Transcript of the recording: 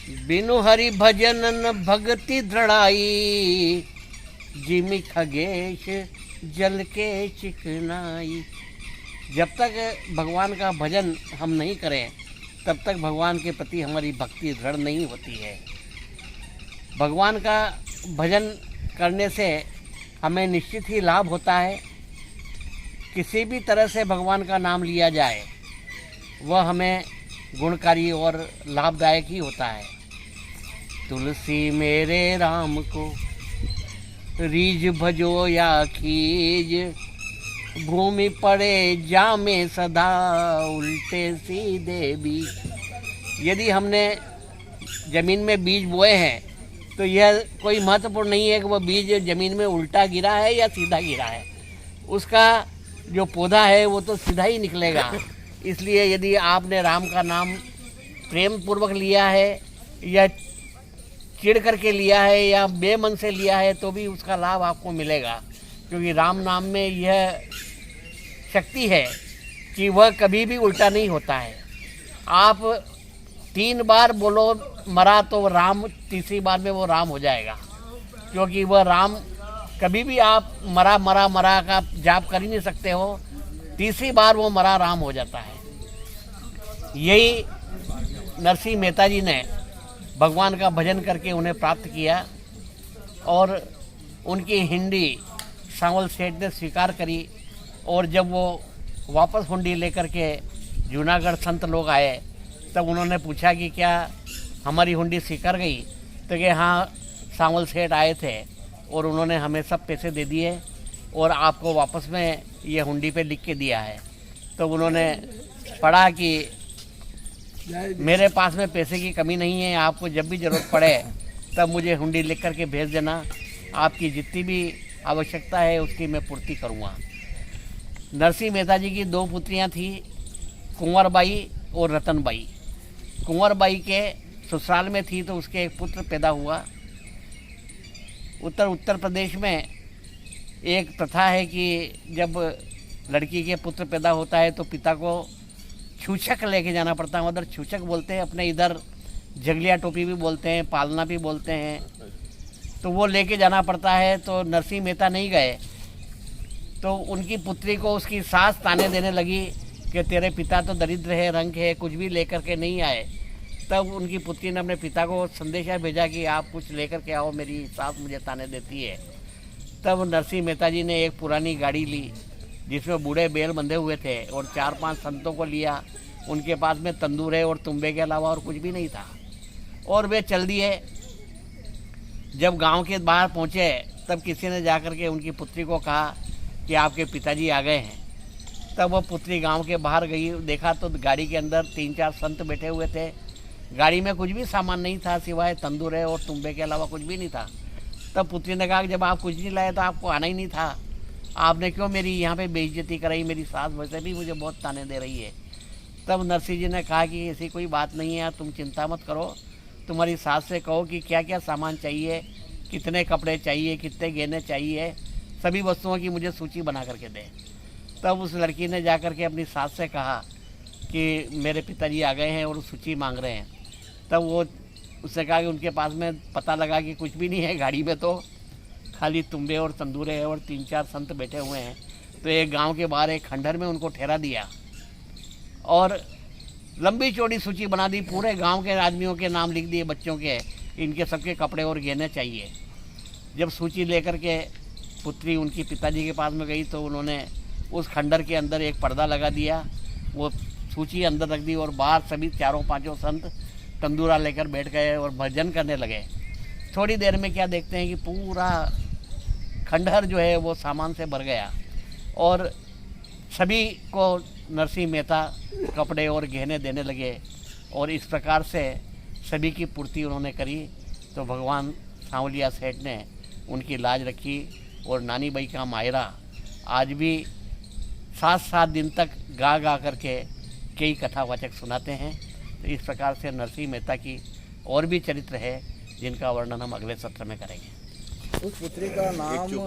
बिनु हरि भजन न भक्ति दृढ़ाई, जिमि खगेश जल के चिकनाई। जब तक भगवान का भजन हम नहीं करें तब तक भगवान के प्रति हमारी भक्ति दृढ़ नहीं होती है। भगवान का भजन करने से हमें निश्चित ही लाभ होता है। किसी भी तरह से भगवान का नाम लिया जाए वह हमें गुणकारी और लाभदायक ही होता है। तुलसी मेरे राम को रीझ भजो या खीज, भूमि पड़े जामे सदा उल्टे सीधे बीज। यदि हमने ज़मीन में बीज बोए हैं तो यह कोई महत्वपूर्ण नहीं है कि वह बीज ज़मीन में उल्टा गिरा है या सीधा गिरा है, उसका जो पौधा है वो तो सीधा ही निकलेगा। इसलिए यदि आपने राम का नाम प्रेम पूर्वक लिया है या चिढ़ करके लिया है या बेमन से लिया है तो भी उसका लाभ आपको मिलेगा, क्योंकि राम नाम में यह शक्ति है कि वह कभी भी उल्टा नहीं होता है। आप 3 बार बोलो मरा तो राम, तीसरी बार में वो राम हो जाएगा, क्योंकि वह राम कभी भी आप मरा मरा मरा का जाप कर ही नहीं सकते हो। तीसरी बार वो मरा राम हो जाता है। यही नरसिंह मेहता जी ने भगवान का भजन करके उन्हें प्राप्त किया और उनकी हिंडी सांवल सेठ ने स्वीकार करी। और जब वो वापस हुंडी लेकर के जूनागढ़ संत लोग आए तब उन्होंने पूछा कि क्या हमारी हुंडी स्वीकार गई, तो कि हाँ, सांवल सेठ आए थे और उन्होंने हमें सब पैसे दे दिए और आपको वापस में ये हुंडी पे लिख के दिया है। तो उन्होंने पढ़ा कि मेरे पास में पैसे की कमी नहीं है, आपको जब भी ज़रूरत पड़े तब मुझे हुंडी लिख करके भेज देना, आपकी जितनी भी आवश्यकता है उसकी मैं पूर्ति करूँगा। नरसिंह मेहता जी की 2 पुत्रियाँ थी, कुंवरबाई और रतनबाई। कुंवरबाई के ससुराल में थी तो उसके एक पुत्र पैदा हुआ। उत्तर प्रदेश में एक प्रथा है कि जब लड़की के पुत्र पैदा होता है तो पिता को छूछक लेके जाना पड़ता है। उधर छूछक बोलते हैं, अपने इधर जगलिया टोपी भी बोलते हैं, पालना भी बोलते हैं, तो वो लेके जाना पड़ता है। तो नरसिंह मेहता नहीं गए तो उनकी पुत्री को उसकी सास ताने देने लगी कि तेरे पिता तो दरिद्र है, रंग है, कुछ भी लेकर के नहीं आए। तब उनकी पुत्री ने अपने पिता को संदेशा भेजा कि आप कुछ लेकर के आओ, मेरी सास मुझे ताने देती है। तब नरसिंह मेहता जी ने एक पुरानी गाड़ी ली जिसमें बूढ़े बैल बंधे हुए थे और 4-5 संतों को लिया। उनके पास में तंदूर है और तुम्बे के अलावा और कुछ भी नहीं था और वे चल दिए। जब गांव के बाहर पहुंचे तब किसी ने जाकर के उनकी पुत्री को कहा कि आपके पिताजी आ गए हैं। तब वो पुत्री गांव के बाहर गई, देखा तो गाड़ी के अंदर 3-4 संत बैठे हुए थे। गाड़ी में कुछ भी सामान नहीं था सिवाय तंदूर है और तुम्बे के अलावा कुछ भी नहीं था। तब पुत्री ने कहा कि जब आप कुछ नहीं लाए तो आपको आना ही नहीं था, आपने क्यों मेरी यहाँ पे बेइज्जती कराई, मेरी सास वैसे भी मुझे बहुत ताने दे रही है। तब नरसिंह जी ने कहा कि ऐसी कोई बात नहीं है, तुम चिंता मत करो, तुम्हारी सास से कहो कि क्या क्या सामान चाहिए, कितने कपड़े चाहिए, कितने गहने चाहिए, सभी वस्तुओं की मुझे सूची बना करके दे। तब उस लड़की ने जा कर के अपनी सास से कहा कि मेरे पिताजी आ गए हैं और सूची मांग रहे हैं। तब वो उसने कहा कि उनके पास में पता लगा कि कुछ भी नहीं है गाड़ी में, तो खाली तुम्बे और तंदूरे है और 3-4 संत बैठे हुए हैं। तो एक गांव के बाहर एक खंडहर में उनको ठहरा दिया और लंबी चौड़ी सूची बना दी, पूरे गांव के आदमियों के नाम लिख दिए, बच्चों के, इनके सबके कपड़े और गहने चाहिए। जब सूची लेकर के पुत्री उनकी पिताजी के पास में गई तो उन्होंने उस खंडहर के अंदर एक पर्दा लगा दिया, वो सूची अंदर रख दी और बाहर सभी 4-5 संत तंदूरा लेकर बैठ गए और भजन करने लगे। थोड़ी देर में क्या देखते हैं कि पूरा खंडहर जो है वो सामान से भर गया और सभी को नरसिंह मेहता कपड़े और गहने देने लगे और इस प्रकार से सभी की पूर्ति उन्होंने करी। तो भगवान सांवलिया सेठ ने उनकी लाज रखी और नानी बाई का मायरा आज भी 7-7 दिन तक गा गा करके कई कथावाचक सुनाते हैं। तो इस प्रकार से नरसिंह मेहता की और भी चरित्र है जिनका वर्णन हम अगले सत्र में करेंगे। उस पुत्री का नाम